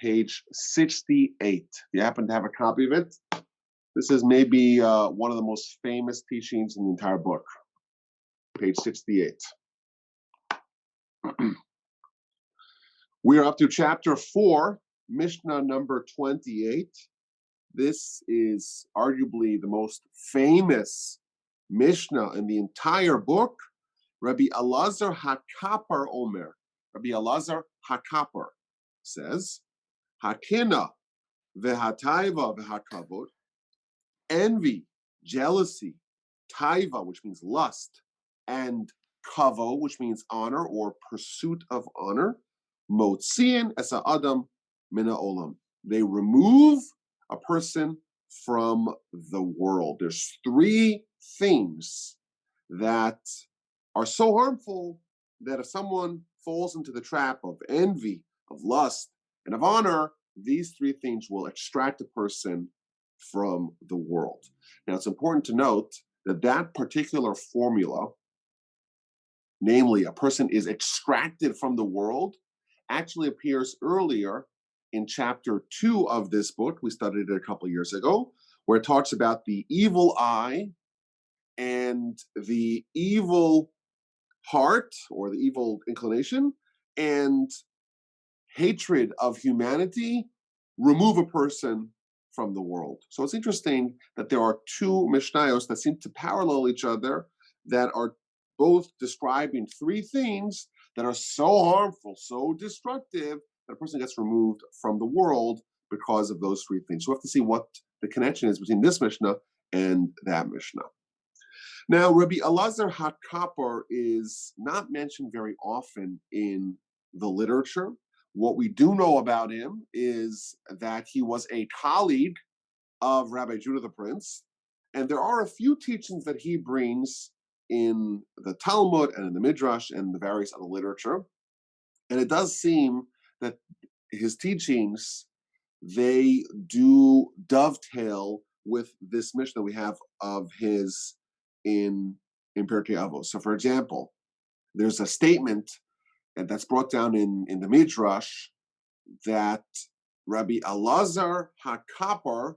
page 68. If you happen to have a copy of it, this is maybe one of the most famous teachings in the entire book. Page 68. We are up to chapter 4, Mishna number 28. This is arguably the most famous Mishna in the entire book. Rabbi Elazar HaKapar Omer. Rabbi Elazar HaKapar says, Hakina v'hataiva v'hakavod, envy, jealousy, taiva, which means lust, and kavo, which means honor or pursuit of honor, motziin es ha'adam min ha'olam. They remove a person from the world. There's 3 things that are so harmful that if someone falls into the trap of envy, of lust, and of honor, these 3 things will extract a person from the world. Now, it's important to note that that particular formula, namely a person is extracted from the world, actually appears earlier in chapter 2 of this book. We studied it a couple of years ago, where it talks about the evil eye and the evil heart, or the evil inclination, and hatred of humanity remove a person from the world. So it's interesting that there are 2 Mishnayos that seem to parallel each other, that are both describing 3 things that are so harmful, so destructive, that a person gets removed from the world because of those 3 things. So we have to see what the connection is between this Mishnah and that Mishnah. Now, Rabbi Elazar HaKapar is not mentioned very often in the literature. What we do know about him is that he was a colleague of Rabbi Judah the Prince, and there are a few teachings that he brings in the Talmud and in the Midrash and the various other literature. And it does seem that his teachings, they do dovetail with this Mishnah we have of his in Pirkei Avos. So, for example, there's a statement that's brought down in the Midrash that Rabbi Elazar HaKapar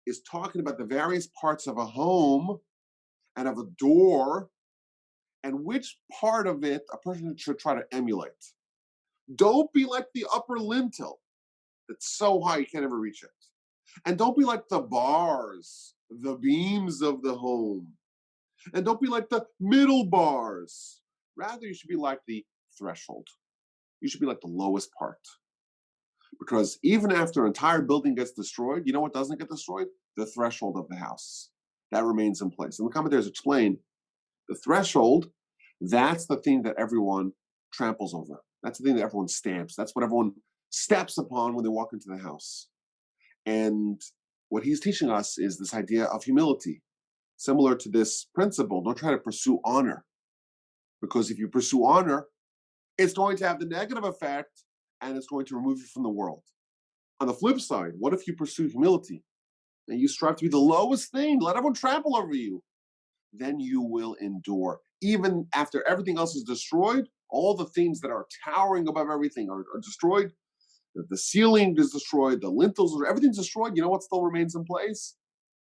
is talking about the various parts of a home and of a door, and which part of it a person should try to emulate. Don't be like the upper lintel that's so high you can't ever reach it. And don't be like the bars, the beams of the home. And don't be like the middle bars. Rather, you should be like the threshold. You should be like the lowest part. Because even after an entire building gets destroyed, you know what doesn't get destroyed? The threshold of the house. That remains in place. And the commentators explain the threshold, that's the thing that everyone tramples over. That's the thing that everyone stamps. That's what everyone steps upon when they walk into the house. And what he's teaching us is this idea of humility. Similar to this principle, don't try to pursue honor. Because if you pursue honor, it's going to have the negative effect and it's going to remove you from the world. On the flip side, what if you pursue humility and you strive to be the lowest thing, let everyone trample over you? Then you will endure. Even after everything else is destroyed, all the things that are towering above everything are destroyed. The ceiling is destroyed, the lintels, everything's destroyed. You know what still remains in place?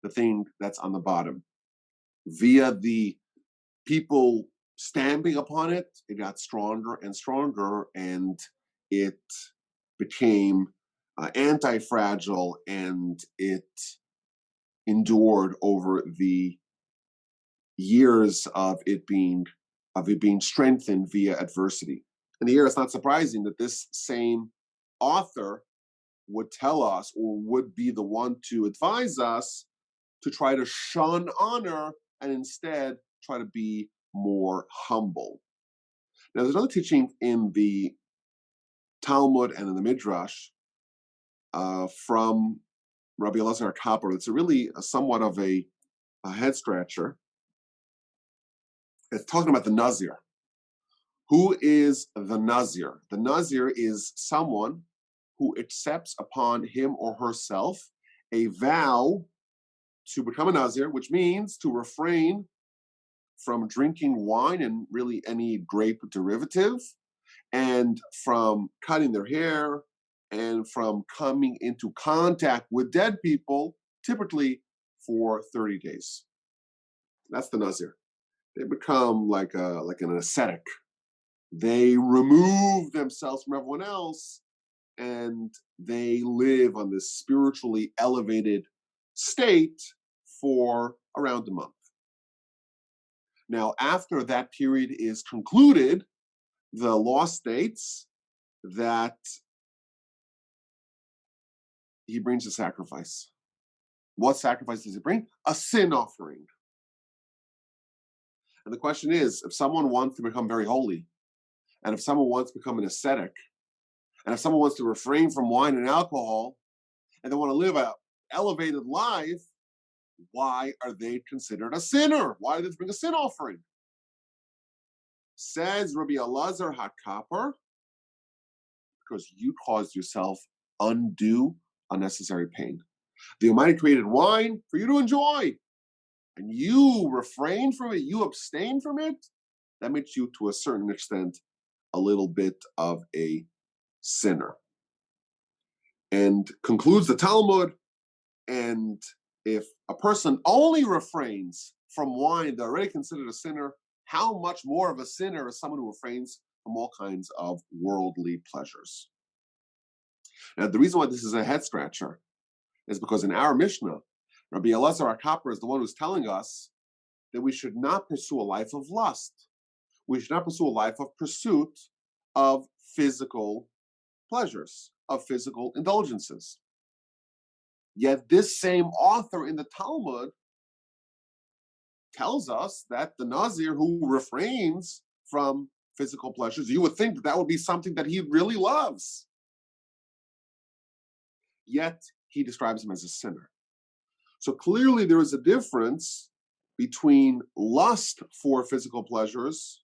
The thing that's on the bottom. Via the people stamping upon it, it got stronger and stronger, and it became anti-fragile, and it endured over the years of it being strengthened via adversity. And here it's not surprising that this same author would tell us, or would be the one to advise us, to try to shun honor and instead try to be more humble. Now, there's another teaching in the Talmud and in the Midrash from Rabbi Elazar HaKapar. It's somewhat of a head scratcher. It's talking about the Nazir. Who is the Nazir? The Nazir is someone who accepts upon him or herself a vow to become a Nazir, which means to refrain from drinking wine and really any grape derivative, and from cutting their hair, and from coming into contact with dead people, typically for 30 days. That's the Nazir. They become like an ascetic. They remove themselves from everyone else, and they live on this spiritually elevated state for around a month. Now, after that period is concluded, the law states that he brings a sacrifice. What sacrifice does he bring? A sin offering. And the question is, if someone wants to become very holy, and if someone wants to become an ascetic, and if someone wants to refrain from wine and alcohol, and they want to live an elevated life, why are they considered a sinner? Why do they bring a sin offering? Says Rabbi Elazar HaKapper, because you caused yourself undue, unnecessary pain. The Almighty created wine for you to enjoy, and you refrain from it, you abstain from it. That makes you, to a certain extent, a little bit of a sinner. And concludes the Talmud, and if a person only refrains from wine, they're already considered a sinner. How much more of a sinner is someone who refrains from all kinds of worldly pleasures? Now, the reason why this is a head scratcher is because in our Mishnah, Rabbi Elazar HaKapper is the one who's telling us that we should not pursue a life of lust. We should not pursue a life of pursuit of physical pleasures, of physical indulgences. Yet this same author in the Talmud tells us that the Nazir who refrains from physical pleasures, you would think that that would be something that he really loves. Yet he describes him as a sinner. So clearly there is a difference between lust for physical pleasures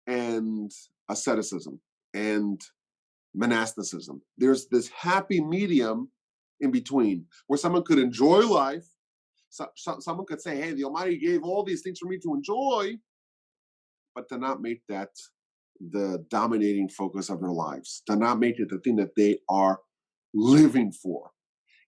and asceticism and monasticism. There's this happy medium in between where someone could enjoy life. Someone could say, hey, the Almighty gave all these things for me to enjoy, but to not make that the dominating focus of their lives, to not make it the thing that they are living for.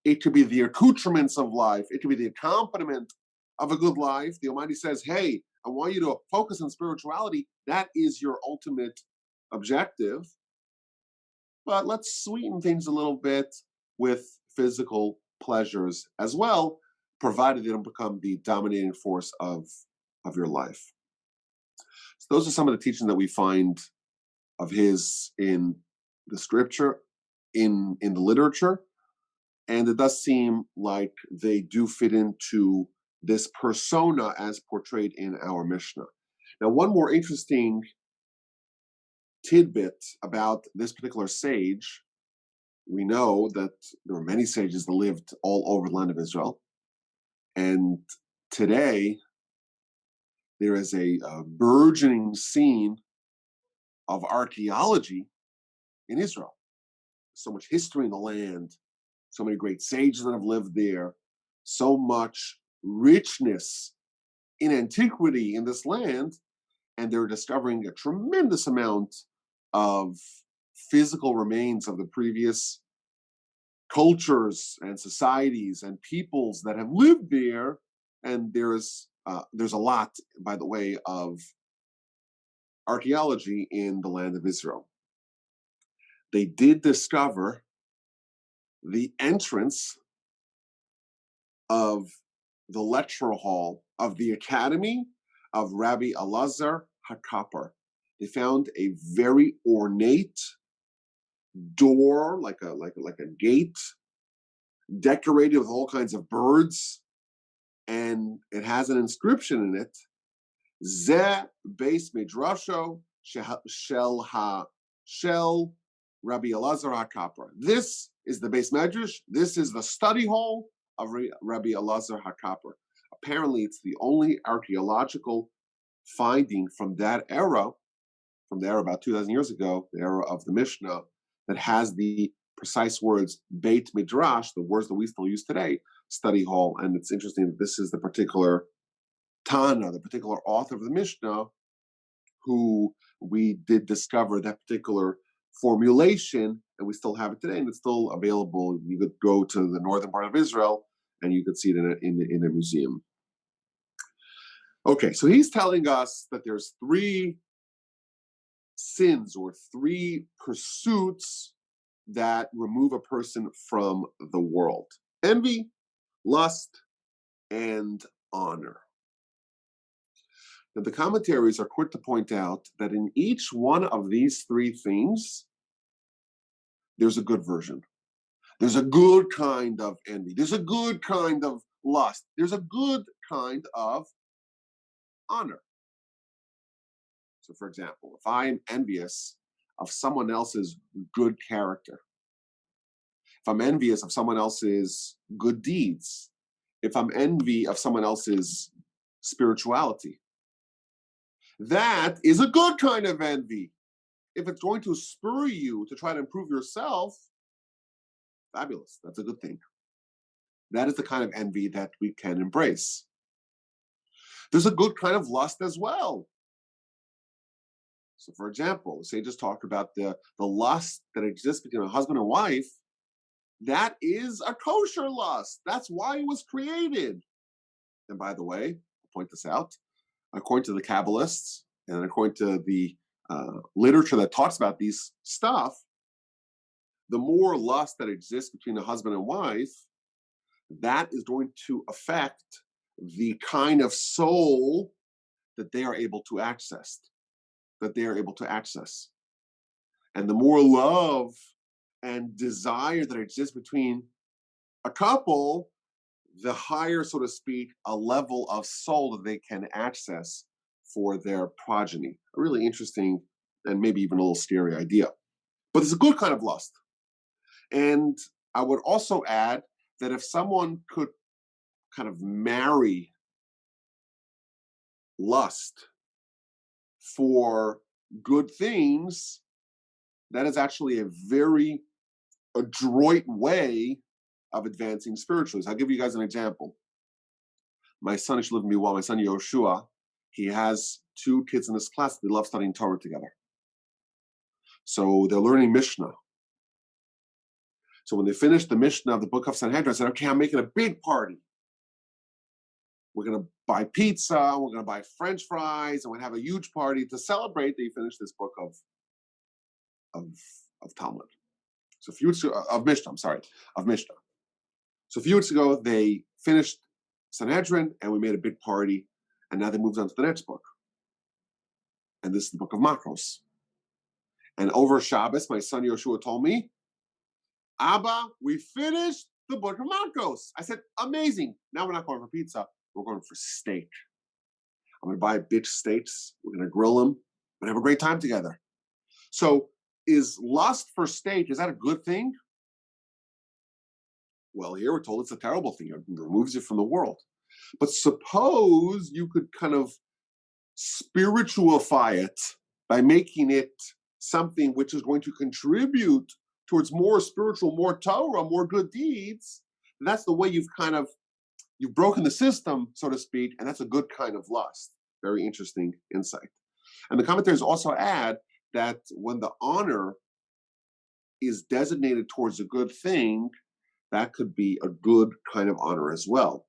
It could be the accoutrements of life. It could be the accompaniment of a good life. The Almighty says, hey, I want you to focus on spirituality. That is your ultimate objective. But let's sweeten things a little bit with physical pleasures as well, provided they don't become the dominating force of your life. So those are some of the teachings that we find of his in the scripture, in the literature. And it does seem like they do fit into this persona as portrayed in our Mishnah. Now, one more interesting tidbit about this particular sage, we know that there were many sages that lived all over the land of Israel. And today, there is a burgeoning scene of archaeology in Israel. So much history in the land, so many great sages that have lived there, so much richness in antiquity in this land, and they're discovering a tremendous amount of physical remains of the previous cultures and societies and peoples that have lived there. And there's a lot, by the way, of archaeology in the land of Israel. They did discover the entrance of the lecture hall of the academy of Rabbi Elazar HaKapper. They found a very ornate door, like a gate, decorated with all kinds of birds, and it has an inscription in it: Ze Beis Midrasho Shel Rabbi Elazar HaKapper. This is the Beis Medrash. This is the study hall of Rabbi Elazar HaKapper. Apparently, it's the only archaeological finding from that era, about 2,000 years ago, the era of the Mishnah, that has the precise words Beit Midrash, the words that we still use today, study hall. And it's interesting that this is the particular Tana, the particular author of the Mishnah, who we did discover that particular formulation and we still have it today, and it's still available. You could go to the northern part of Israel, and you could see it in a museum. Okay, so he's telling us that there's three sins or three pursuits that remove a person from the world: envy, lust, and honor. Now, the commentaries are quick to point out that in each one of these three things, there's a good version. There's a good kind of envy. There's a good kind of lust. There's a good kind of honor. So, for example, if I'm envious of someone else's good character, if I'm envious of someone else's good deeds, if I'm envy of someone else's spirituality, that is a good kind of envy. If it's going to spur you to try to improve yourself, fabulous. That's a good thing. That is the kind of envy that we can embrace. There's a good kind of lust as well. So, for example, say just talk about the lust that exists between a husband and wife. That is a kosher lust. That's why it was created. And by the way, I'll point this out, according to the Kabbalists and according to the literature that talks about these stuff, the more lust that exists between a husband and wife, that is going to affect the kind of soul that they are able to access. And the more love and desire that exists between a couple, the higher, so to speak, a level of soul that they can access for their progeny. A really interesting and maybe even a little scary idea. But it's a good kind of lust. And I would also add that if someone could kind of marry lust for good things, that is actually a very adroit way of advancing spiritually. I'll give you guys an example. My son, you should live with me well, my son Yoshua, he has two kids in this class. They love studying Torah together. So they're learning Mishna. So when they finished the Mishna of the book of Sanhedrin, I said, okay, I'm making a big party. We're going to buy pizza, we're going to buy French fries, and we're going to have a huge party to celebrate that you finished this book of Talmud. So a few weeks ago, of Mishnah. So a few weeks ago, they finished Sanhedrin, and we made a big party, and now they moved on to the next book. And this is the book of Makos. And over Shabbos, my son Yoshua told me, Abba, we finished the book of Makos. I said, amazing. Now we're not going for pizza. We're going for steak. I'm going to buy bitch steaks. We're going to grill them. We're going to have a great time together. So is lust for steak, is that a good thing? Well, here we're told it's a terrible thing. It removes you from the world. But suppose you could kind of spiritualify it by making it something which is going to contribute towards more spiritual, more Torah, more good deeds. And that's the way you've broken the system, so to speak, and that's a good kind of lust. Very interesting insight. And the commentaries also add that when the honor is designated towards a good thing, that could be a good kind of honor as well.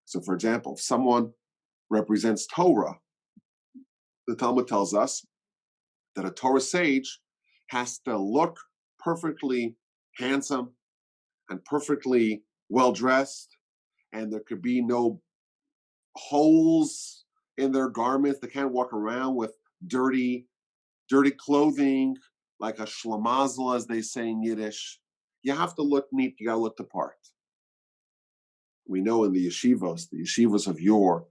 So, for example, if someone represents Torah, the Talmud tells us that a Torah sage has to look perfectly handsome and perfectly well-dressed, and there could be no holes in their garments. They can't walk around with dirty clothing, like a shlamazel, as they say in Yiddish. You have to look neat. You got to look the part. We know in the yeshivas of yore,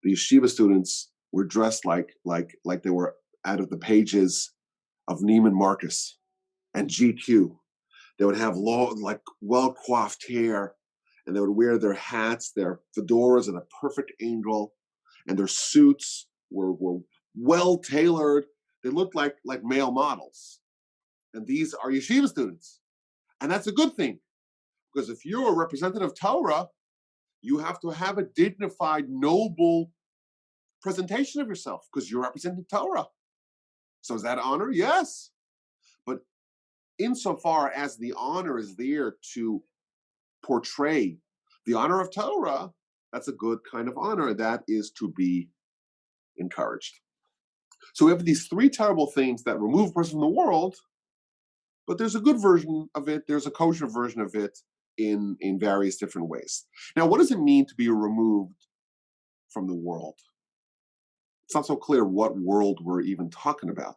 the yeshiva students were dressed like they were out of the pages of Neiman Marcus and GQ. They would have long, like well-coiffed hair, and they would wear their hats, their fedoras at a perfect angle, and their suits were well-tailored. They looked like male models. And these are yeshiva students. And that's a good thing, because if you're a representative of Torah, you have to have a dignified, noble presentation of yourself, because you're representing Torah. So is that honor? Yes. But insofar as the honor is there to portray the honor of Torah, that's a good kind of honor that is to be encouraged. So we have these three terrible things that remove a person from the world, but there's a good version of it, there's a kosher version of it in various different ways. Now, what does it mean to be removed from the world? It's not so clear what world we're even talking about.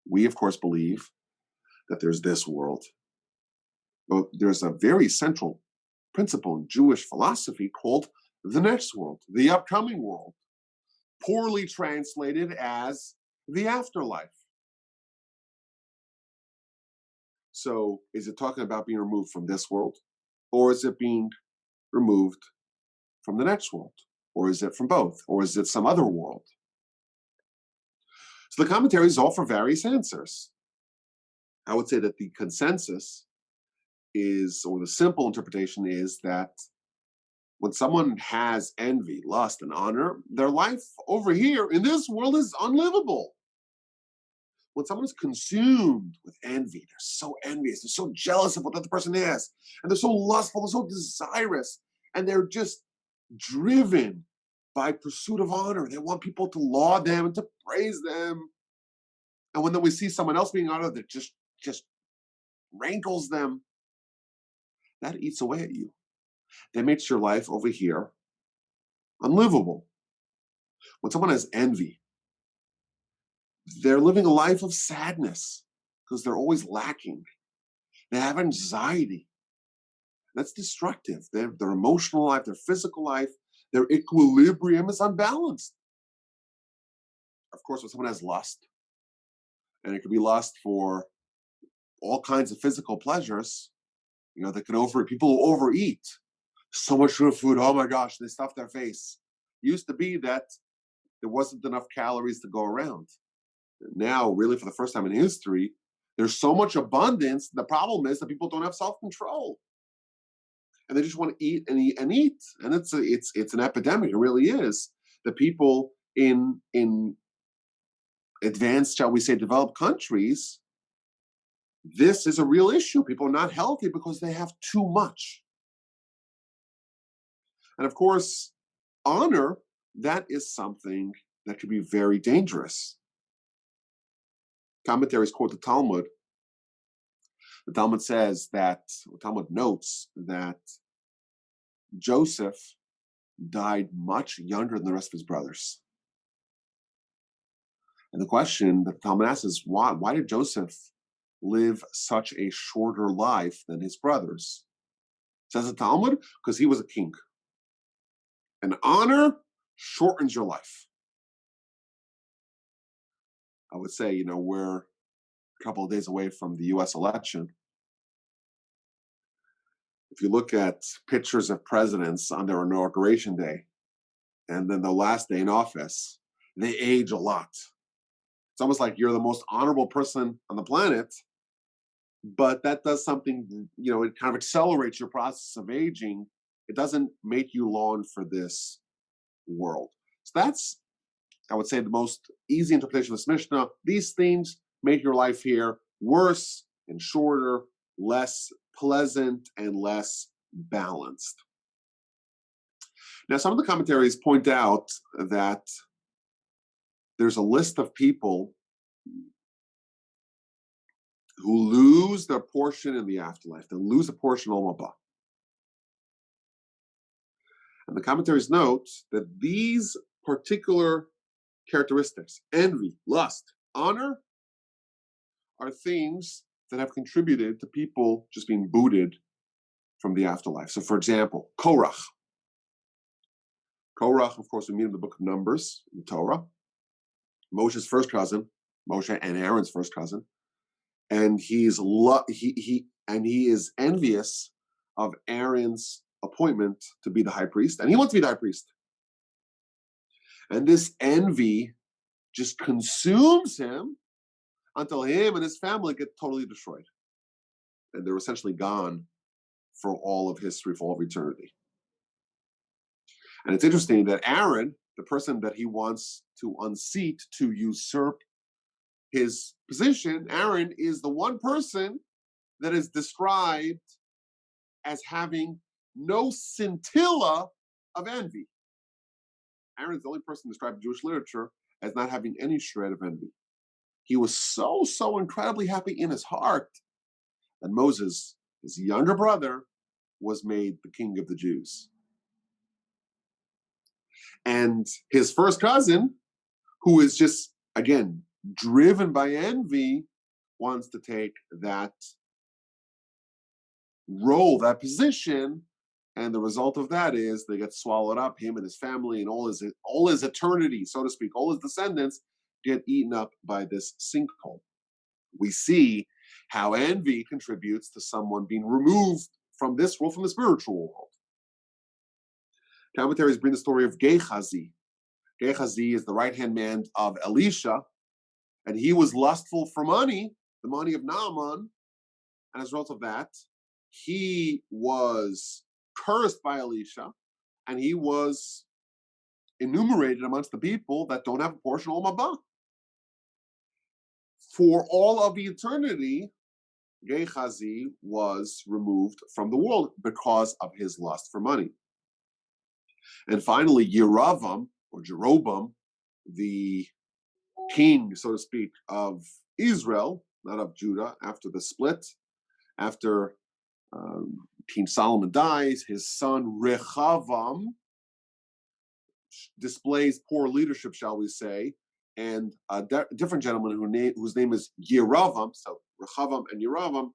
We, of course, believe that there's this world. But there's a very central principle in Jewish philosophy called the next world, the upcoming world, poorly translated as the afterlife. So is it talking about being removed from this world? Or is it being removed from the next world? Or is it from both? Or is it some other world? So the commentaries offer various answers. I would say that the consensus is, or the simple interpretation is, that when someone has envy, lust, and honor, their life over here in this world is unlivable. When someone is consumed with envy, they're so envious, they're so jealous of what the other person has, and they're so lustful, they're so desirous, and they're just driven by pursuit of honor. They want people to laud them and to praise them. And when then we see someone else being honored, that just rankles them. That eats away at you. That makes your life over here unlivable. When someone has envy, they're living a life of sadness because they're always lacking. They have anxiety. That's destructive. Their emotional life, their physical life, their equilibrium is unbalanced. Of course, when someone has lust, and it could be lust for all kinds of physical pleasures, they can overeat. People who overeat so much good food, oh my gosh, they stuff their face. It used to be that there wasn't enough calories to go around. Now, really, for the first time in history, there's so much abundance. The problem is that people don't have self-control, and they just want to eat and eat and eat. And it's an epidemic. It really is. The people in advanced, shall we say, developed countries, this is a real issue. People are not healthy because they have too much. And of course, honor, that is something that could be very dangerous. Commentaries quote the Talmud. The Talmud says that, the Talmud notes that Joseph died much younger than the rest of his brothers. And the question that the Talmud asks is, why did Joseph live such a shorter life than his brothers? Says the Talmud, because he was a king. And honor shortens your life. I would say, we're a couple of days away from the US election. If you look at pictures of presidents on their inauguration day and then the last day in office, they age a lot. It's almost like you're the most honorable person on the planet, but that does something, it kind of accelerates your process of aging. It doesn't make you long for this world. So that's, I would say, the most easy interpretation of this Mishnah. These things make your life here worse and shorter, less pleasant and less balanced. Now, some of the commentaries point out that there's a list of people who lose their portion in the afterlife. They lose a portion of Olam Haba. And the commentaries note that these particular characteristics, envy, lust, honor, are things that have contributed to people just being booted from the afterlife. So, for example, Korach. Korach, of course, we meet in the book of Numbers, in the Torah. Moshe's first cousin, Moshe and Aaron's first cousin, and he is envious of Aaron's appointment to be the high priest, and he wants to be the high priest. And this envy just consumes him until him and his family get totally destroyed. And they're essentially gone for all of history, for all of eternity. And it's interesting that Aaron, the person that he wants to unseat to usurp his position, Aaron is the one person that is described as having no scintilla of envy. Aaron's the only person described in Jewish literature as not having any shred of envy. He was so incredibly happy in his heart that Moses, his younger brother, was made the king of the Jews. And his first cousin, who is just, again, driven by envy, wants to take that role, that position, and the result of that is they get swallowed up. Him and his family and all his eternity, so to speak, all his descendants get eaten up by this sinkhole. We see how envy contributes to someone being removed from this world, from the spiritual world. Commentaries bring the story of Gehazi. Gehazi is the right-hand man of Elisha, and he was lustful for money, the money of Naaman, and as a result of that, he was cursed by Elisha, and he was enumerated amongst the people that don't have a portion of Olam Haba. For all of eternity, Gehazi was removed from the world because of his lust for money. And finally, Jeroboam, the king, so to speak, of Israel, not of Judah, after the split, after King Solomon dies, his son Rehoboam displays poor leadership, shall we say, and a different gentleman whose name is Yerovam, so Rehoboam and Yerovam,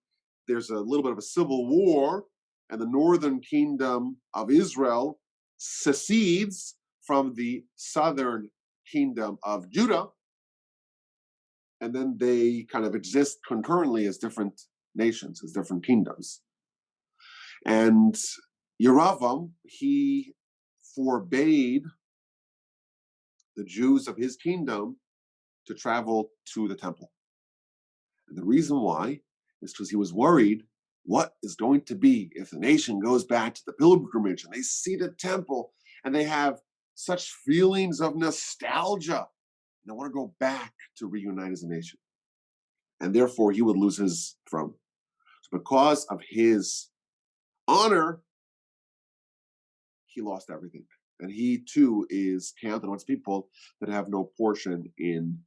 there's a little bit of a civil war, and the northern kingdom of Israel secedes from the southern kingdom of Judah, and then they kind of exist concurrently as different nations, as different kingdoms. And Yerovam, he forbade the Jews of his kingdom to travel to the temple. And the reason why is because he was worried what is going to be if the nation goes back to the pilgrimage and they see the temple and they have such feelings of nostalgia and they want to go back to reunite as a nation. And therefore he would lose his throne. So because of his honor, he lost everything. And he too is counted amongst people that have no portion in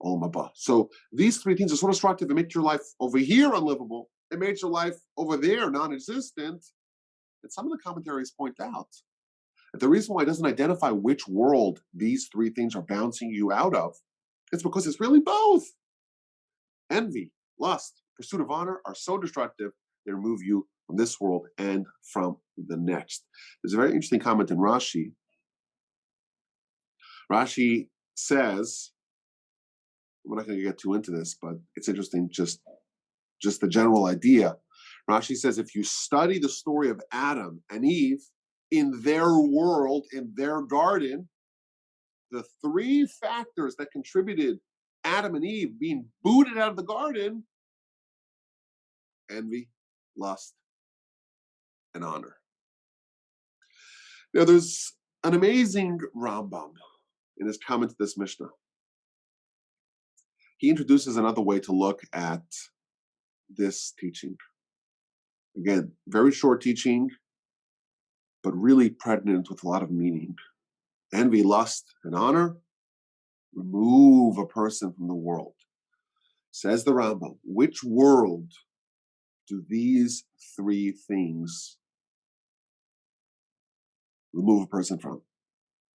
Olam Haba. So these three things are so destructive. It makes your life over here unlivable. It makes your life over there non-existent. And some of the commentaries point out that the reason why it doesn't identify which world these three things are bouncing you out of, it's because it's really both. Envy, lust, pursuit of honor are so destructive, they remove you from this world and from the next. There's a very interesting comment in Rashi. Rashi says, we're not going to get too into this, but it's interesting, just the general idea. Rashi says, if you study the story of Adam and Eve in their world, in their garden, the three factors that contributed Adam and Eve being booted out of the garden: envy, lust, and honor. Now, there's an amazing Rambam in his comment to this Mishnah. He introduces another way to look at this teaching. Again, very short teaching, but really pregnant with a lot of meaning. Envy, lust, and honor remove a person from the world. Says the Rambam, which world do these three things remove a person from?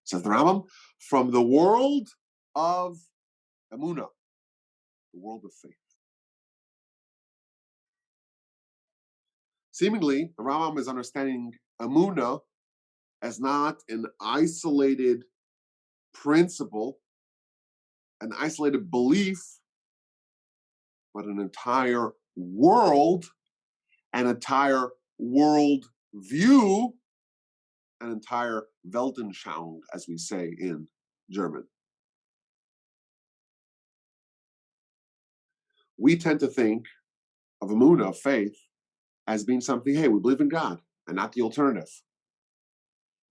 Says the Rambam, from the world of Amunah, the world of faith. Seemingly, the Rambam is understanding Amunah as not an isolated principle, an isolated belief, but an entire world, an entire world view, an entire Weltanschauung, as we say in German. We tend to think of Amunah, of faith, as being something, hey, we believe in God and not the alternative.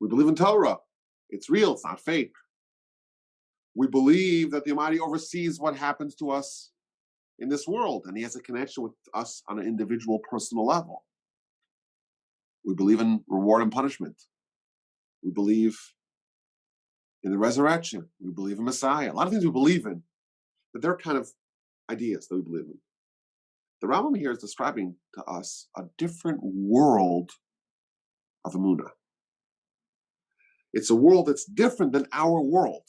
We believe in Torah. It's real, it's not fake. We believe that the Almighty oversees what happens to us in this world, and He has a connection with us on an individual, personal level. We believe in reward and punishment. We believe in the resurrection. We believe in Messiah. A lot of things we believe in, but they're kind of ideas that we believe in. The Rambam here is describing to us a different world of Amunah. It's a world that's different than our world.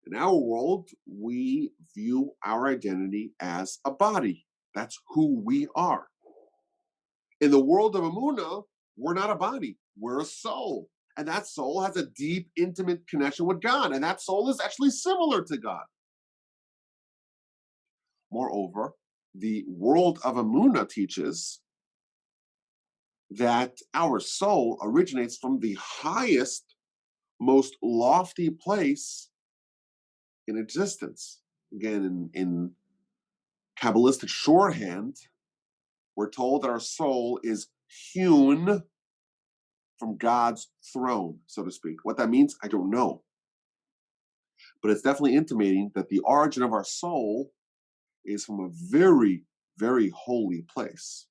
In our world, we view our identity as a body. That's who we are. In the world of Amunah, we're not a body. We're a soul. And that soul has a deep, intimate connection with God. And that soul is actually similar to God. Moreover, the world of Amunah teaches that our soul originates from the highest, most lofty place in existence. Again, in Kabbalistic shorthand, we're told that our soul is hewn from God's throne, so to speak. What that means, I don't know. But it's definitely intimating that the origin of our soul is from a very, very holy place.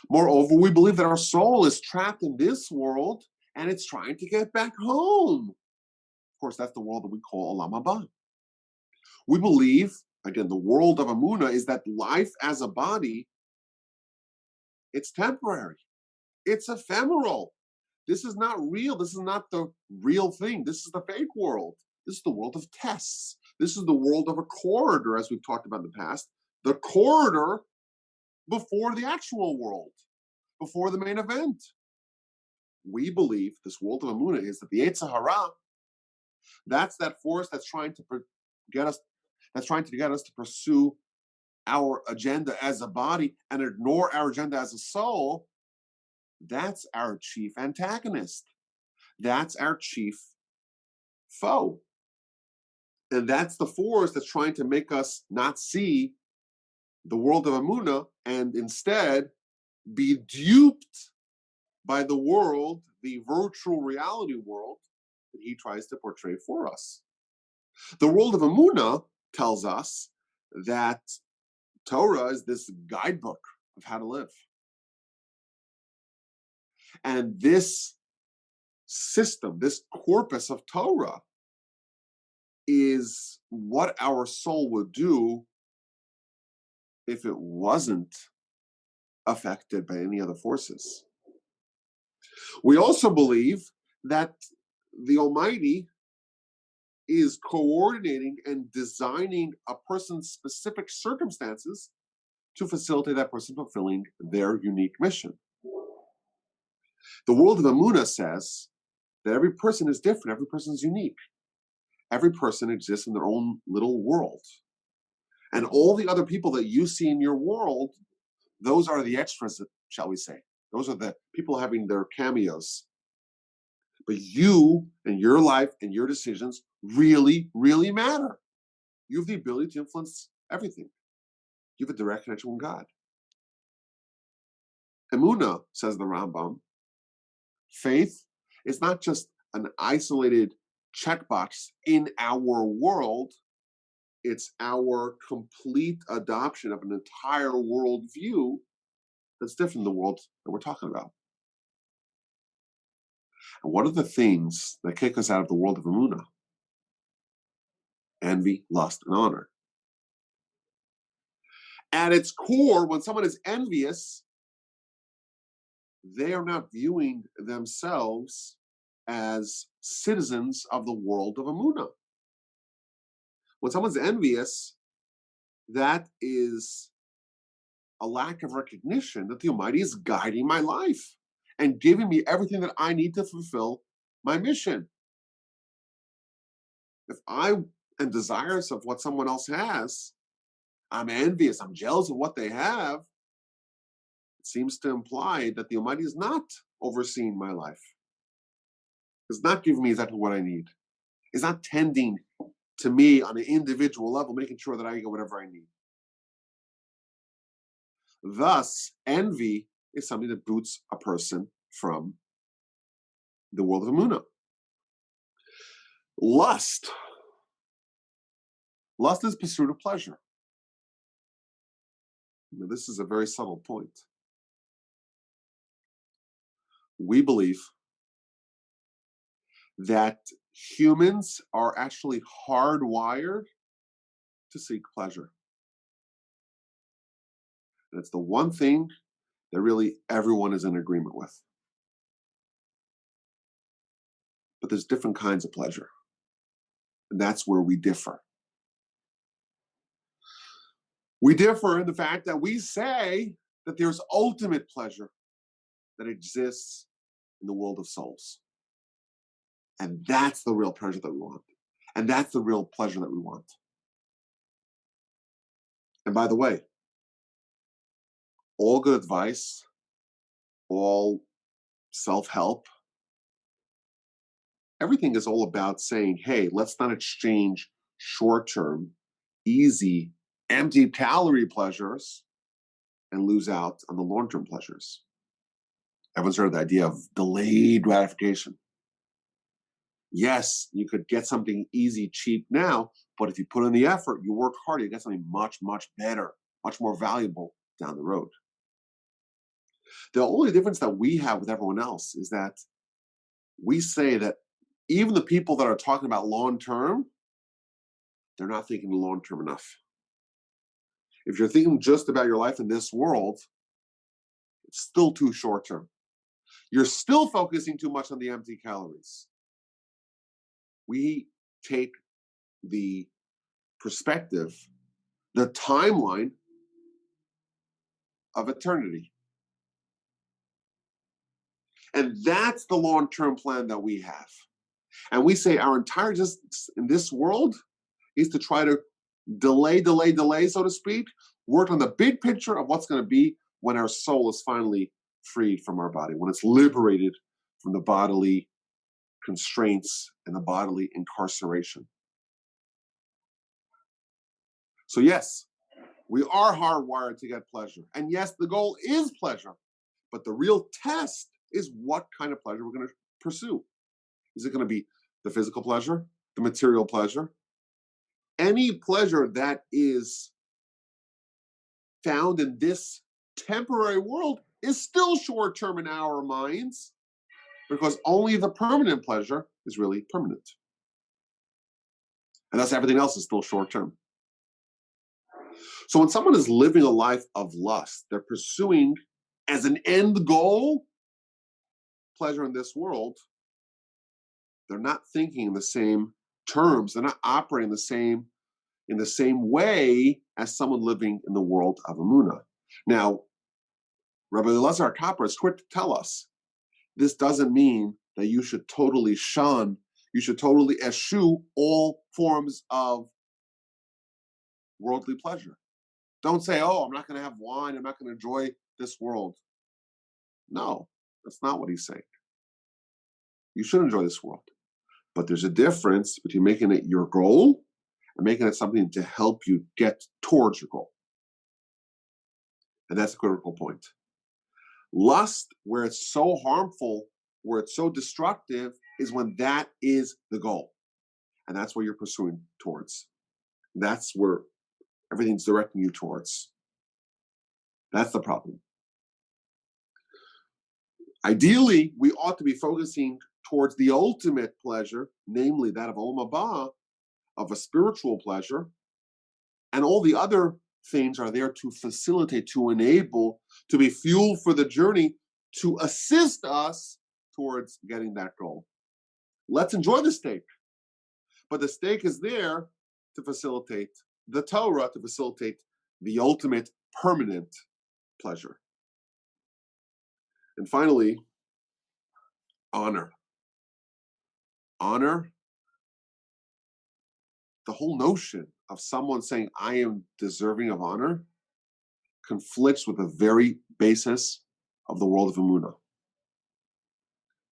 Moreover, we believe that our soul is trapped in this world and it's trying to get back home. Of course, that's the world that we call Olam Haba. We believe, again, the world of Amunah is that life as a body, it's temporary. It's ephemeral. This is not real. This is not the real thing. This is the fake world. This is the world of tests. This is the world of a corridor, as we've talked about in the past. The corridor before the actual world, before the main event. We believe this world of Amunah is that the Yetzer Hara, that's that force that's trying to get us to pursue our agenda as a body and ignore our agenda as a soul. That's our chief antagonist. That's our chief foe. And that's the force that's trying to make us not see the world of Amunah and instead be duped by the world, the virtual reality world that he tries to portray for us. The world of Amunah tells us that Torah is this guidebook of how to live. And this system, this corpus of Torah, is what our soul would do if it wasn't affected by any other forces. We also believe that the Almighty is coordinating and designing a person's specific circumstances to facilitate that person fulfilling their unique mission. The world of Amunah says that every person is different, every person is unique. Every person exists in their own little world. And all the other people that you see in your world, those are the extras, shall we say. Those are the people having their cameos. But you and your life and your decisions really, really matter. You have the ability to influence everything. You have a direct connection with God. Amunah, says the Rambam, faith is not just an isolated checkbox in our world. It's our complete adoption of an entire worldview that's different than the world that we're talking about. And what are the things that kick us out of the world of Amunah? Envy, lust, and honor. At its core, when someone is envious, they are not viewing themselves as citizens of the world of Amunah. When someone's envious, that is a lack of recognition that the Almighty is guiding my life and giving me everything that I need to fulfill my mission. If I am desirous of what someone else has, I'm envious, I'm jealous of what they have, it seems to imply that the Almighty is not overseeing my life. It's not giving me exactly what I need. It's not tending to me on an individual level, making sure that I get whatever I need. Thus, envy is something that boots a person from the world of Amunah. Lust. Lust is pursuit of pleasure. Now, this is a very subtle point. We believe that humans are actually hardwired to seek pleasure. And it's the one thing that really everyone is in agreement with. But there's different kinds of pleasure. And that's where we differ. We differ in the fact that we say that there's ultimate pleasure that exists in the world of souls. And that's the real pleasure that we want. And that's the real pleasure that we want. And by the way, all good advice, all self-help, everything is all about saying, hey, let's not exchange short-term, easy, empty calorie pleasures and lose out on the long-term pleasures. Everyone's heard of the idea of delayed gratification. Yes, you could get something easy, cheap now, but if you put in the effort, you work harder, you get something much, much better, much more valuable down the road. The only difference that we have with everyone else is that we say that even the people that are talking about long-term, they're not thinking long-term enough. If you're thinking just about your life in this world, it's still too short-term. You're still focusing too much on the empty calories. We take the perspective, the timeline of eternity. And that's the long-term plan that we have. And we say our entire existence in this world is to try to delay, so to speak, work on the big picture of what's going to be when our soul is finally freed from our body, when it's liberated from the bodily constraints and the bodily incarceration. So yes, we are hardwired to get pleasure. And yes, the goal is pleasure. But the real test is what kind of pleasure we're going to pursue. Is it going to be the physical pleasure, the material pleasure? Any pleasure that is found in this temporary world is still short-term in our minds, because only the permanent pleasure is really permanent. And thus everything else is still short-term. So when someone is living a life of lust, they're pursuing as an end goal pleasure in this world. They're not thinking in the same terms. They're not operating in the same way as someone living in the world of Amunah. Now, Rabbi Elazar Kapra is quick to tell us, this doesn't mean that you should totally shun, you should totally eschew all forms of worldly pleasure. Don't say, oh, I'm not going to have wine, I'm not going to enjoy this world. No, that's not what he's saying. You should enjoy this world. But there's a difference between making it your goal and making it something to help you get towards your goal. And that's a critical point. Lust, where it's so harmful, where it's so destructive, is when that is the goal. And that's where you're pursuing towards. That's where everything's directing you towards. That's the problem. Ideally, we ought to be focusing towards the ultimate pleasure, namely that of Olam Haba, of a spiritual pleasure, and all the other things are there to facilitate, to enable, to be fuel for the journey, to assist us towards getting that goal. Let's enjoy the steak, but the steak is there to facilitate the Torah, to facilitate the ultimate permanent pleasure. And finally, honor. Honor, the whole notion of someone saying, I am deserving of honor, conflicts with the very basis of the world of Amunah.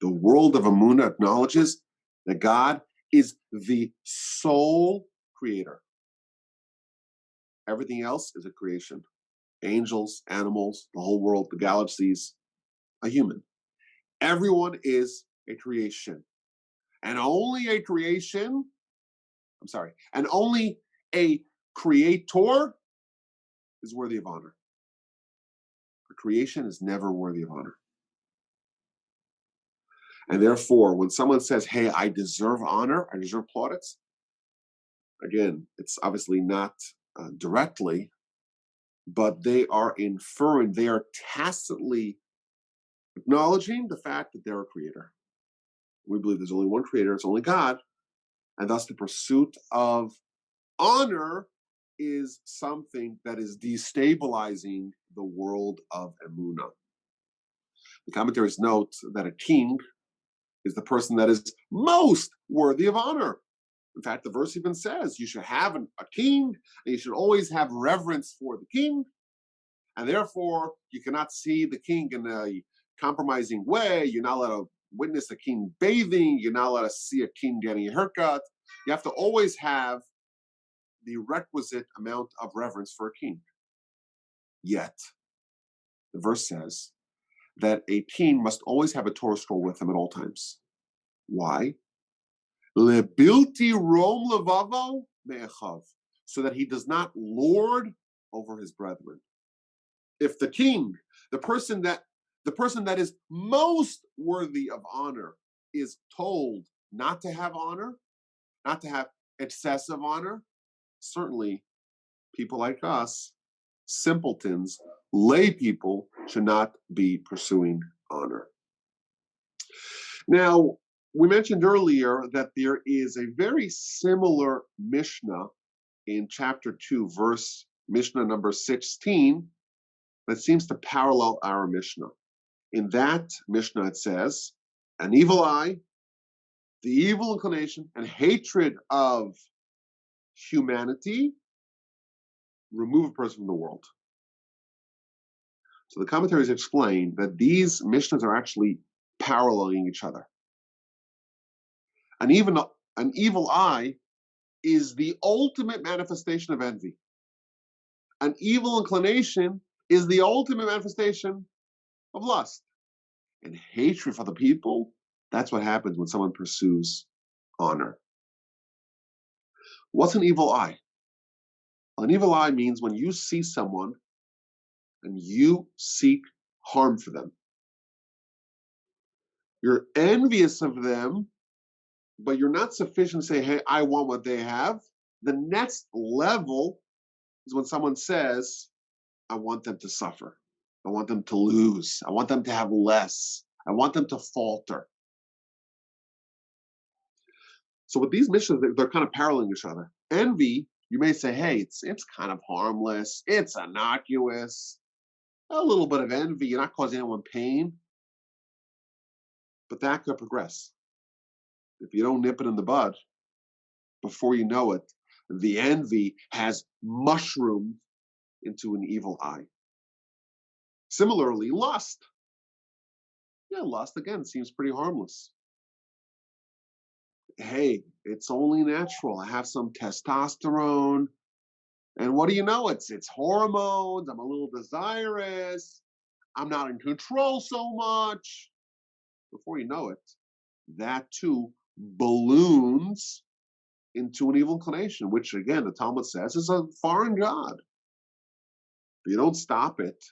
The world of Amunah acknowledges that God is the sole creator. Everything else is a creation. Angels, animals, the whole world, the galaxies, a human. Everyone is a creation. And only a creation, and only a creator is worthy of honor. A creation is never worthy of honor. And therefore, when someone says, hey, I deserve honor, I deserve plaudits, again, it's obviously not directly, but they are inferring, they are tacitly acknowledging the fact that they're a creator. We believe there's only one creator, it's only God, and thus the pursuit of honor is something that is destabilizing the world of Amunah. The commentaries note that a king is the person that is most worthy of honor. In fact, the verse even says you should have a king, and you should always have reverence for the king, and therefore you cannot see the king in a compromising way. You're not allowed to witness a king bathing. You're not allowed to see a king getting a haircut. You have to always have the requisite amount of reverence for a king. Yet, the verse says that a king must always have a Torah scroll with him at all times. Why? Lebilti rom levavo me'echav, so that he does not lord over his brethren. If the king, the person that is most worthy of honor, is told not to have honor, not to have excessive honor, certainly people like us, simpletons, lay people, should not be pursuing honor. Now, we mentioned earlier that there is a very similar Mishnah in chapter 2, verse Mishnah number 16, that seems to parallel our Mishnah. In that Mishnah, it says, an evil eye, the evil inclination, and hatred of humanity remove a person from the world. So the commentaries explain that these Mishnahs are actually paralleling each other. An evil eye is the ultimate manifestation of envy. An evil inclination is the ultimate manifestation of lust. And hatred for the people, that's what happens when someone pursues honor. What's an evil eye? An evil eye means when you see someone and you seek harm for them. You're envious of them, but you're not sufficient to say, hey, I want what they have. The next level is when someone says, I want them to suffer. I want them to lose. I want them to have less. I want them to falter. So with these missions, they're kind of paralleling each other. Envy, you may say, hey, it's kind of harmless. It's innocuous. A little bit of envy. You're not causing anyone pain. But that could progress. If you don't nip it in the bud, before you know it, the envy has mushroomed into an evil eye. Similarly, lust. Yeah, lust, again, seems pretty harmless. Hey, it's only natural. I have some testosterone. And what do you know? It's hormones. I'm a little desirous. I'm not in control so much. Before you know it, that too balloons into an evil inclination, which again, the Talmud says is a foreign god. If you don't stop it,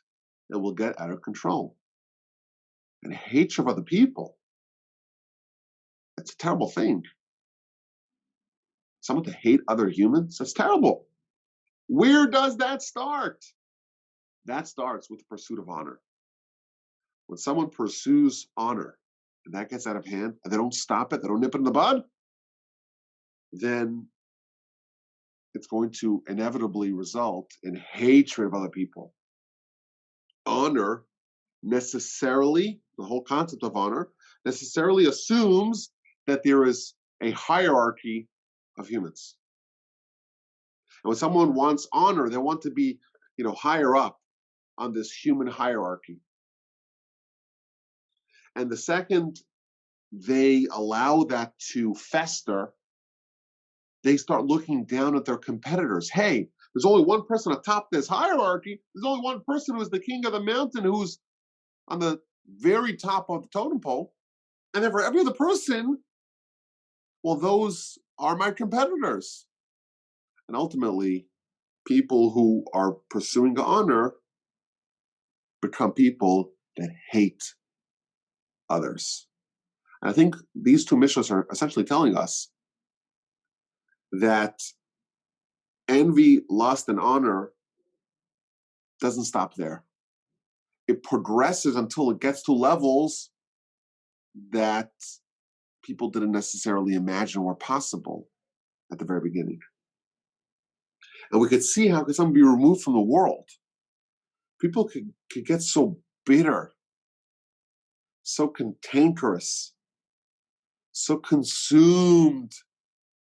it will get out of control. And hatred of other people, it's a terrible thing. Someone to hate other humans, that's terrible. Where does that start? That starts with the pursuit of honor. When someone pursues honor, and that gets out of hand, and they don't stop it, they don't nip it in the bud, then it's going to inevitably result in hatred of other people. Honor necessarily, the whole concept of honor, necessarily assumes that there is a hierarchy of humans. And when someone wants honor, they want to be, higher up on this human hierarchy. And the second they allow that to fester, they start looking down at their competitors. Hey, there's only one person atop this hierarchy. There's only one person who's the king of the mountain, who's on the very top of the totem pole. And then for every other person, well, those are my competitors. And ultimately, people who are pursuing honor become people that hate others. And I think these two Mishnas are essentially telling us that envy, lust, and honor doesn't stop there. It progresses until it gets to levels that people didn't necessarily imagine were possible at the very beginning. And we could see how could someone be removed from the world. People could get so bitter, so cantankerous, so consumed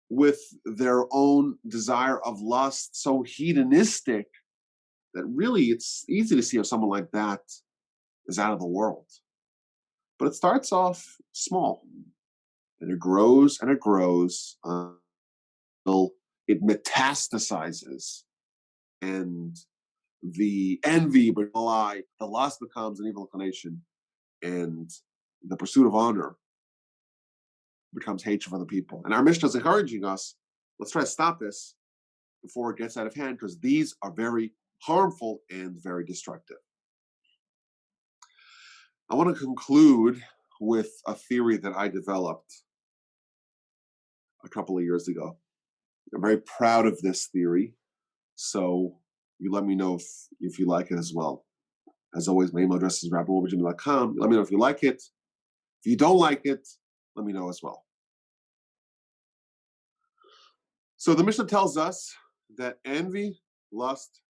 with their own desire of lust, so hedonistic, that really it's easy to see how someone like that is out of the world. But it starts off small, and it grows until it metastasizes, and the envy, the lust becomes an evil inclination, and the pursuit of honor becomes hatred for the people. And our Mishnah is encouraging us, let's try to stop this before it gets out of hand, because these are very harmful and very destructive. I want to conclude with a theory that I developed a couple of years ago. I'm very proud of this theory, so you let me know if you like it as well. As always, my email address is rabbi@wolbe.com. Let me know if you like it. If you don't like it, let me know as well. So the Mishnah tells us that envy, lust,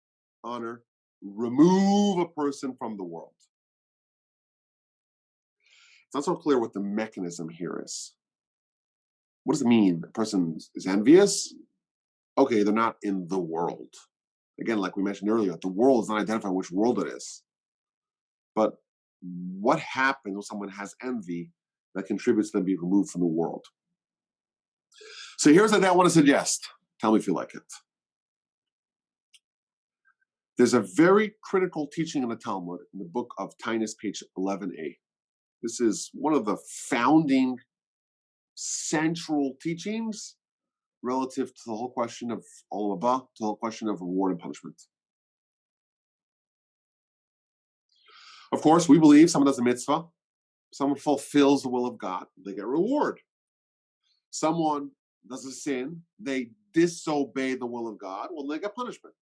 honor remove a person from the world. It's not so clear what the mechanism here is. What does it mean? A person is envious? Okay, they're not in the world. Again, like we mentioned earlier, the world is not identifying which world it is. But what happens when someone has envy that contributes to them being removed from the world? So here's what I want to suggest. Tell me if you like it. There's a very critical teaching in the Talmud, in the book of Tainus, page 11a. This is one of the founding central teachings relative to the whole question of olam haba, to the whole question of reward and punishment. Of course, we believe someone does a mitzvah, someone fulfills the will of God, they get a reward. Someone does a sin, they disobey the will of God, well, they get punishment.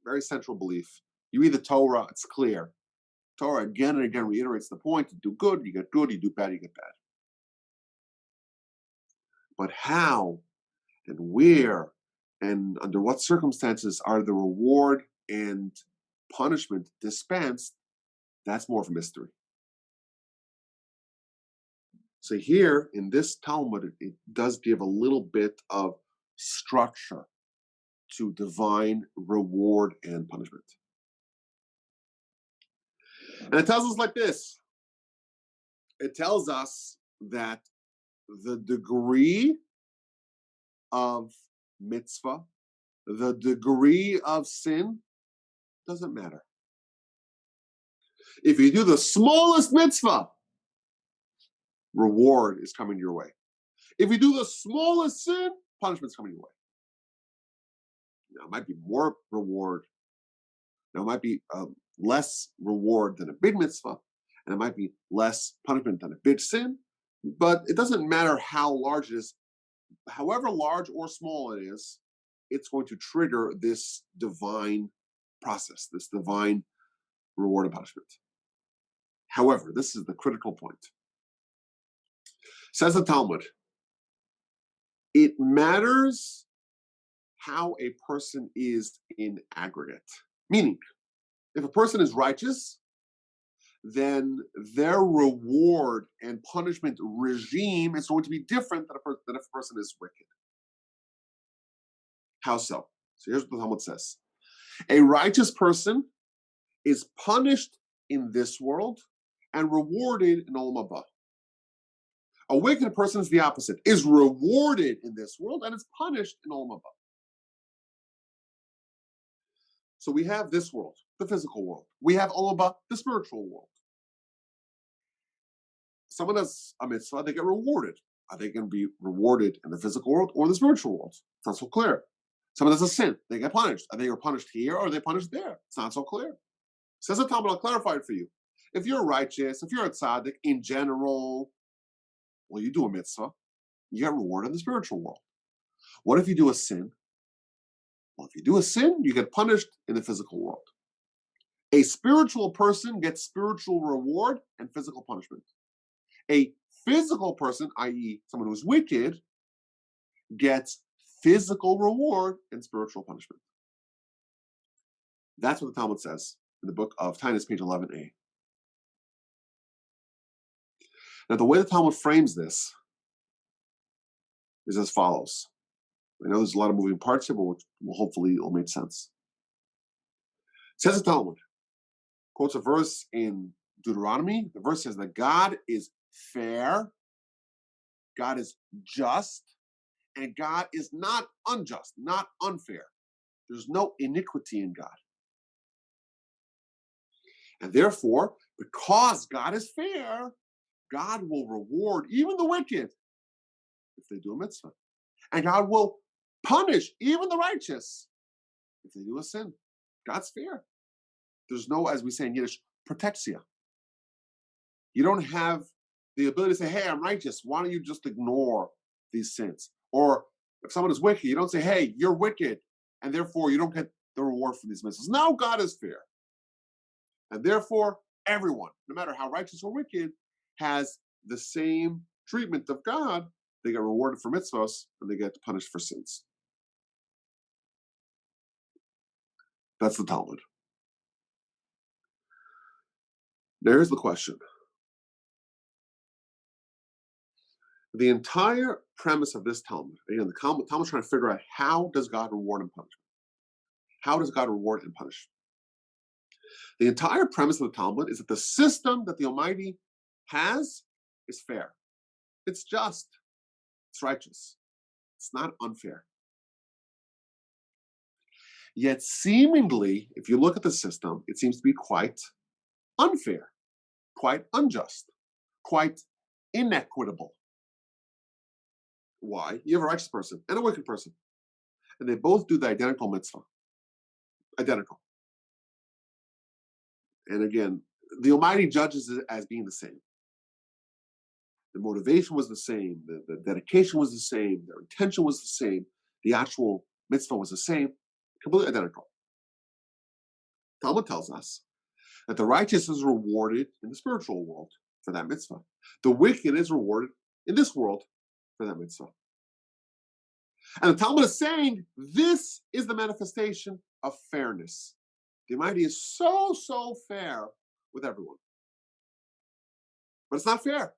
Very central belief. You read the Torah, it's clear. Torah again and again reiterates the point: you do good, you get good; you do bad, you get bad. But how and where and under what circumstances are the reward and punishment dispensed? That's more of a mystery. So here in this Talmud, it does give a little bit of structure to divine reward and punishment. And it tells us like this. It tells us that the degree of mitzvah, the degree of sin, doesn't matter. If you do the smallest mitzvah, reward is coming your way. If you do the smallest sin, punishment's coming your way. Now, it might be more reward. Now, it might be less reward than a big mitzvah, and it might be less punishment than a big sin, but it doesn't matter how large it is. However large or small it is, it's going to trigger this divine process, this divine reward and punishment. However, this is the critical point. Says the Talmud, it matters how a person is in aggregate. Meaning, if a person is righteous, then their reward and punishment regime is going to be different than if a person is wicked. How so? So here's what the Talmud says. A righteous person is punished in this world and rewarded in olam haba. A wicked person is the opposite, is rewarded in this world and is punished in olam haba. So we have this world, the physical world. We have olam haba, the spiritual world. Someone does a mitzvah, they get rewarded. Are they going to be rewarded in the physical world or the spiritual world? It's not so clear. Someone does a sin, they get punished. Are they punished here or are they punished there? It's not so clear. Says the Talmud, I'll clarify it for you. If you're righteous, if you're a tzaddik in general, well, you do a mitzvah, you get rewarded in the spiritual world. What if you do a sin? Well, if you do a sin, you get punished in the physical world. A spiritual person gets spiritual reward and physical punishment. A physical person, i.e., someone who's wicked, gets physical reward and spiritual punishment. That's what the Talmud says in the book of Tainus, page 11a. Now, the way the Talmud frames this is as follows. I know there's a lot of moving parts here, but hopefully it'll make sense. It says the Talmud, quotes a verse in Deuteronomy. The verse says that God is fair, God is just, and God is not unjust, not unfair. There's no iniquity in God. And therefore, because God is fair, God will reward even the wicked if they do a mitzvah. And God will punish even the righteous if they do a sin. God's fair. There's no, as we say in Yiddish, protexia. You don't have the ability to say, hey, I'm righteous. Why don't you just ignore these sins? Or if someone is wicked, you don't say, hey, you're wicked, and therefore you don't get the reward for these mitzvahs. No, God is fair. And therefore, everyone, no matter how righteous or wicked, has the same treatment of God. They get rewarded for mitzvahs, and they get punished for sins. That's the Talmud. Now, here's the question. The entire premise of this Talmud, again, the Talmud's trying to figure out how does God reward and punish? How does God reward and punish? The entire premise of the Talmud is that the system that the Almighty has is fair. It's just. It's righteous. It's not unfair. Yet seemingly, if you look at the system, it seems to be quite unfair, quite unjust, quite inequitable. Why? You have a righteous person and a wicked person, and they both do the identical mitzvah. Identical. And again, the Almighty judges it as being the same. The motivation was the same, the dedication was the same, their intention was the same, the actual mitzvah was the same, completely identical. Talmud tells us that the righteous is rewarded in the spiritual world for that mitzvah. The wicked is rewarded in this world for that mitzvah. And the Talmud is saying this is the manifestation of fairness. The Almighty is so fair with everyone. But it's not fair.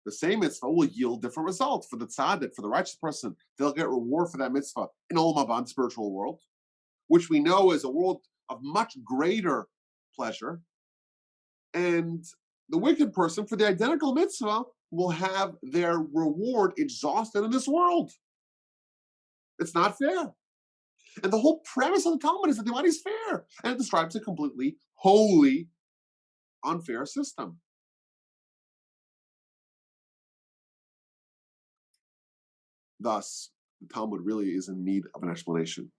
The same mitzvah will yield different results. For the tzaddik, for the righteous person, they'll get reward for that mitzvah in Olam Haba, the spiritual world, which we know is a world of much greater pleasure. And the wicked person, for the identical mitzvah, will have their reward exhausted in this world. It's not fair. And the whole premise of the Talmud is that the Almighty is fair. And it describes a completely, wholly unfair system. Thus, the Talmud really is in need of an explanation.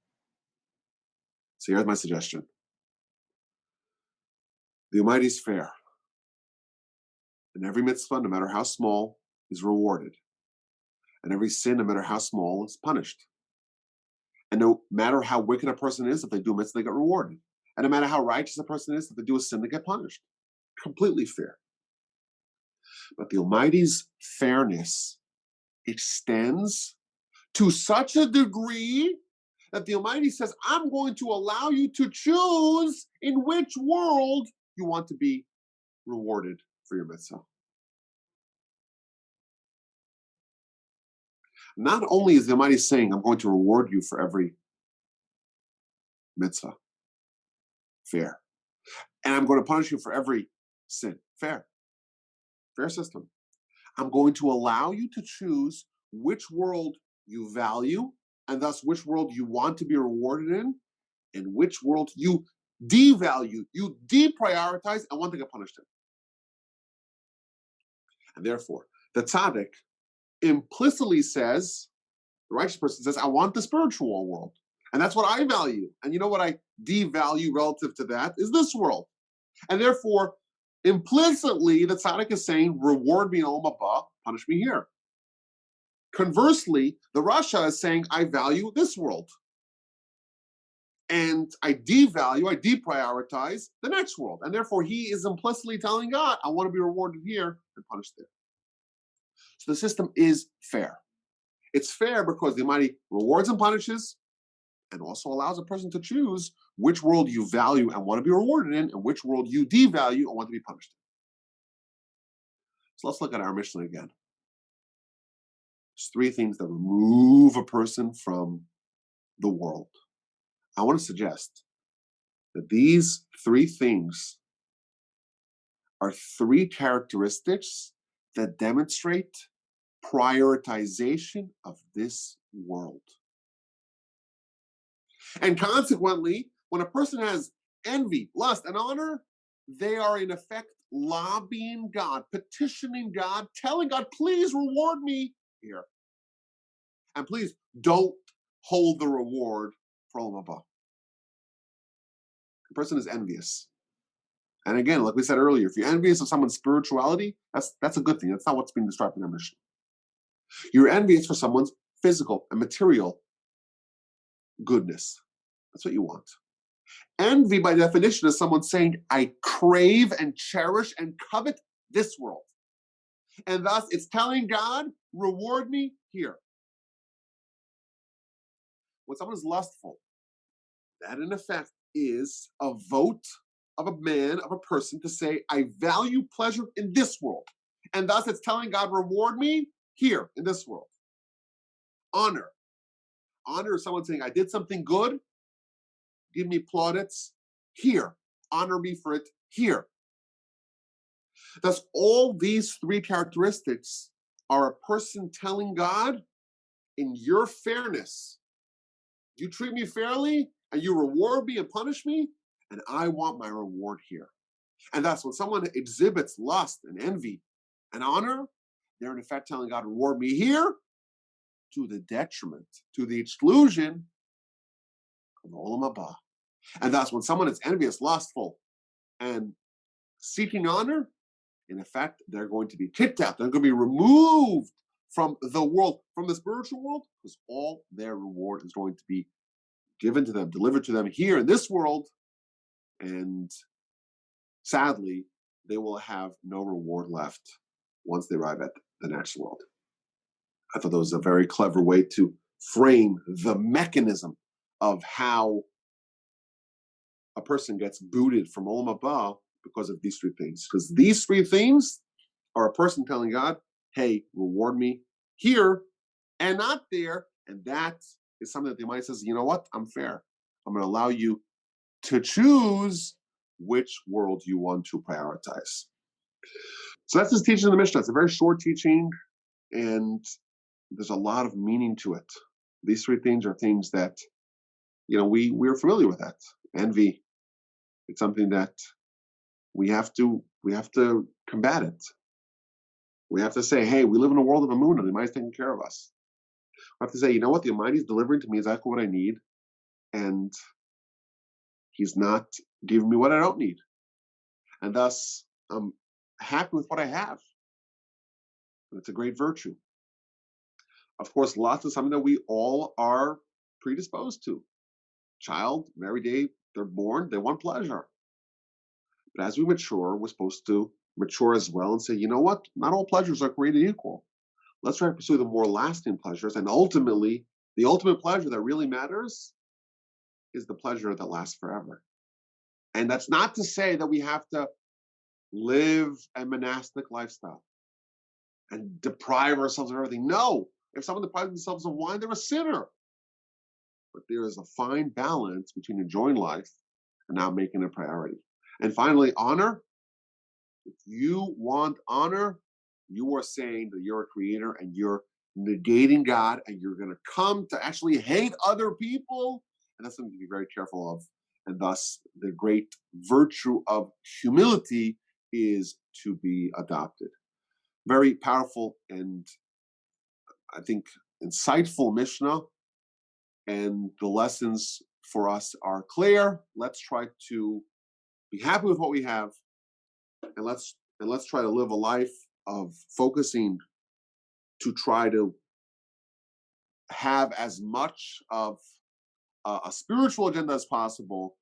So here's my suggestion. The Almighty is fair. And every mitzvah, no matter how small, is rewarded. And every sin, no matter how small, is punished. And no matter how wicked a person is, if they do a mitzvah, they get rewarded. And no matter how righteous a person is, if they do a sin, they get punished. Completely fair. But the Almighty's fairness extends to such a degree that the Almighty says, I'm going to allow you to choose in which world you want to be rewarded for your mitzvah. Not only is the Almighty saying, I'm going to reward you for every mitzvah, fair, and I'm going to punish you for every sin, fair system. I'm going to allow you to choose which world you value, and thus which world you want to be rewarded in, and which world you devalue, you deprioritize, and want to get punished in. And therefore, the tzaddik implicitly says, the righteous person says, I want the spiritual world. And that's what I value. And you know what I devalue relative to that is this world. And therefore, implicitly, the tzaddik is saying, reward me in Olam Haba, punish me here. Conversely, the Rasha is saying, I value this world. And I deprioritize the next world. And therefore, he is implicitly telling God, I want to be rewarded here and punished there. So the system is fair. It's fair because the Almighty rewards and punishes, and also allows a person to choose which world you value and want to be rewarded in, and which world you devalue and want to be punished in. So let's look at our Mishna again. There's three things that remove a person from the world. I want to suggest that these three things are three characteristics that demonstrate prioritization of this world. And consequently, when a person has envy, lust, and honor, they are in effect lobbying God, petitioning God, telling God, please reward me here. And please don't hold the reward for Olam Haba. The person is envious. And again, like we said earlier, if you're envious of someone's spirituality, that's a good thing. That's not what's being described in our mission. You're envious for someone's physical and material goodness. That's what you want. Envy, by definition, is someone saying, I crave and cherish and covet this world. And thus, it's telling God, reward me here. When someone is lustful, that in effect is a vote of a man, of a person, to say, I value pleasure in this world. And thus, it's telling God, reward me here in this world. Honor. Honor is someone saying, I did something good, give me plaudits here. Honor me for it here. Thus, all these three characteristics are a person telling God, in your fairness, you treat me fairly, and you reward me and punish me, and I want my reward here. And thus, when someone exhibits lust and envy and honor, they're in effect telling God, reward me here, to the detriment, to the exclusion of Olam Haba. And thus, when someone is envious, lustful, and seeking honor, in effect, they're going to be kicked out. They're going to be removed from the world, from the spiritual world, because all their reward is going to be given to them, delivered to them here in this world. And sadly, they will have no reward left once they arrive at the next world. I thought that was a very clever way to frame the mechanism of how a person gets booted from Olam Haba because of these three things. Because these three things are a person telling God, hey, reward me here and not there. And that is something that the Almighty says, you know what? I'm fair. I'm going to allow you to choose which world you want to prioritize. So that's this teaching in the Mishnah. It's a very short teaching, and there's a lot of meaning to it. These three things are things that, we're familiar with that. Envy, it's something that we have to combat it. We have to say, hey, we live in a world of Amunah. The Almighty's taking care of us. We have to say, you know what? The Almighty's delivering to me exactly what I need, and He's not giving me what I don't need. And thus, I'm happy with what I have. And it's a great virtue. Of course, lots is something that we all are predisposed to. Child, every day they're born, they want pleasure. But as we mature, we're supposed to mature as well and say, you know what? Not all pleasures are created equal. Let's try to pursue the more lasting pleasures. And ultimately, the ultimate pleasure that really matters is the pleasure that lasts forever. And that's not to say that we have to live a monastic lifestyle and deprive ourselves of everything. No. If someone deprives themselves of wine, they're a sinner. But there is a fine balance between enjoying life and not making it a priority. And finally, honor. If you want honor, you are saying that you're a creator and you're negating God, and you're going to come to actually hate other people. And that's something to be very careful of. And thus, the great virtue of humility is to be adopted. Very powerful and I think, insightful Mishnah, and the lessons for us are clear. Let's try to be happy with what we have, and let's try to live a life of focusing to try to have as much of a spiritual agenda as possible,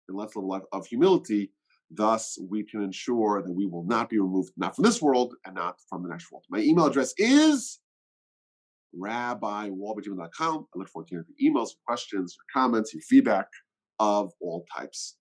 and let's live a life of humility. Thus, we can ensure that we will not be removed, not from this world and not from the next world. My email address is rabbi@wolbe.com. I look forward to hearing your emails, your questions, your comments, your feedback of all types.